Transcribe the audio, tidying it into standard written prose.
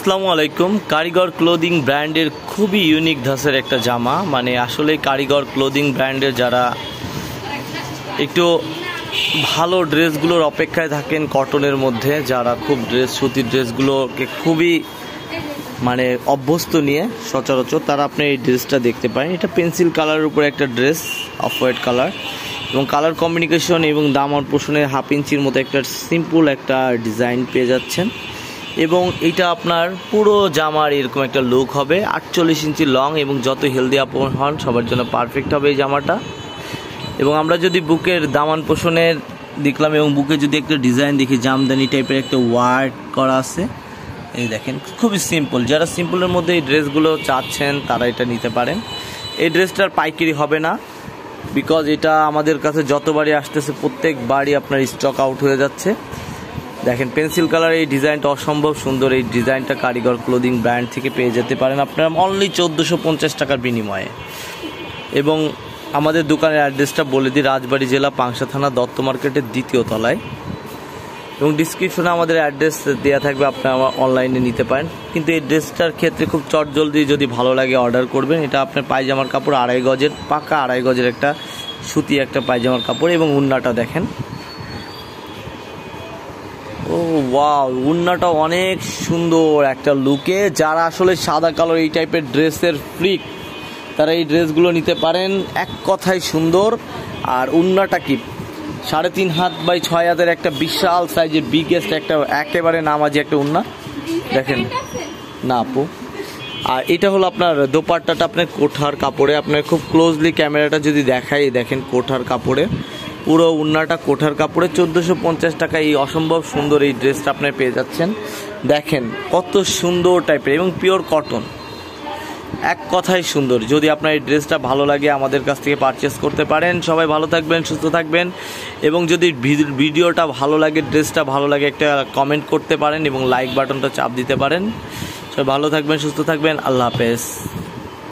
আসসালামু আলাইকুম। কারিগর ক্লোদিং ব্র্যান্ডের খুবই ইউনিক ধাঁচের একটা জামা, মানে আসলে কারিগর ক্লোদিং ব্র্যান্ডের যারা একটু ভালো ড্রেসগুলোর অপেক্ষায় থাকেন কটনের মধ্যে, যারা খুব সুতির ড্রেসগুলোকে খুবই মানে অভ্যস্ত নিয়ে সচরাচর, তারা আপনি এই ড্রেসটা দেখতে পারেন। এটা পেন্সিল কালারের উপরে একটা ড্রেস, অফ হোয়াইট কালার, এবং কালার কম্বিনেশন এবং দামান পোষণের 1/2 ইঞ্চির মতো একটা সিম্পল একটা ডিজাইন পেয়ে যাচ্ছেন। এবং এটা আপনার পুরো জামার এরকম একটা লুক হবে। 48 ইঞ্চি লং এবং যত হেলদি আপন হন সবার জন্য পারফেক্ট হবে এই জামাটা। এবং আমরা যদি বুকের দামান পোষণের দেখলাম এবং বুকে যদি একটা ডিজাইন দেখি, জামদানি টাইপের একটা ওয়ার্ক করা আছে, এই দেখেন খুবই সিম্পল। যারা সিম্পলের মধ্যে এই ড্রেসগুলো চাচ্ছেন তারা এটা নিতে পারেন। এই ড্রেসটার পাইকারি হবে না, বিকজ এটা আমাদের কাছে যতবারই আসতেছে প্রত্যেকবারই আপনার স্টক আউট হয়ে যাচ্ছে। দেখেন পেন্সিল কালার এই ডিজাইনটা অসম্ভব সুন্দর। এই ডিজাইনটা কারিগর ক্লোদিং ব্র্যান্ড থেকে পেয়ে যেতে পারেন আপনারা অনলি 1450 টাকার বিনিময়ে। এবং আমাদের দোকানের অ্যাড্রেসটা বলে দিই, রাজবাড়ী জেলা পাংশা থানা দত্ত মার্কেটের 2য় তলায়, এবং ডিসক্রিপশনে আমাদের অ্যাড্রেস দেওয়া থাকবে, আপনারা অনলাইনে নিতে পারেন। কিন্তু এই ড্রেসটার ক্ষেত্রে খুব চটজলদি যদি ভালো লাগে অর্ডার করবেন। এটা আপনার পায়জামার কাপড় 2.5 গজের, পাকা 2.5 গজের একটা সুতি একটা পায়জামার কাপড়। এবং উন্নাটা দেখেন, ও ওয়াও, উন্নাটা অনেক সুন্দর একটা লুকে। যারা আসলে সাদা কালো এই টাইপের ড্রেসের ফ্রিক, তারা এই ড্রেসগুলো নিতে পারেন। এক কথায় সুন্দর। আর উন্নাটা কি 3.5 হাত বাই 6 হাতের একটা বিশাল সাইজের বিগেস্ট একটা একেবারে নামাজি একটা উন্না দেখেন না আপু। আর এটা হলো আপনার দোপাট্টাটা আপনার কোঠার কাপড়ে, আপনার খুব ক্লোজলি ক্যামেরাটা যদি দেখাই, দেখেন কোঠার কাপড়ে, পুরো উন্নাটা কোঠার কাপড়ে। 1450 টাকা এই অসম্ভব সুন্দর এই ড্রেসটা আপনি পেয়ে যাচ্ছেন। দেখেন কত সুন্দর টাইপের এবং পিওর কটন, এক কথায় সুন্দর। যদি আপনার এই ড্রেসটা ভালো লাগে আমাদের কাছ থেকে পারচেস করতে পারেন। সবাই ভালো থাকবেন, সুস্থ থাকবেন। এবং যদি ভিডিওটা ভালো লাগে, ড্রেসটা ভালো লাগে, একটা কমেন্ট করতে পারেন এবং লাইক বাটনটা চাপ দিতে পারেন। সবাই ভালো থাকবেন, সুস্থ থাকবেন। আল্লাহ হাফেজ।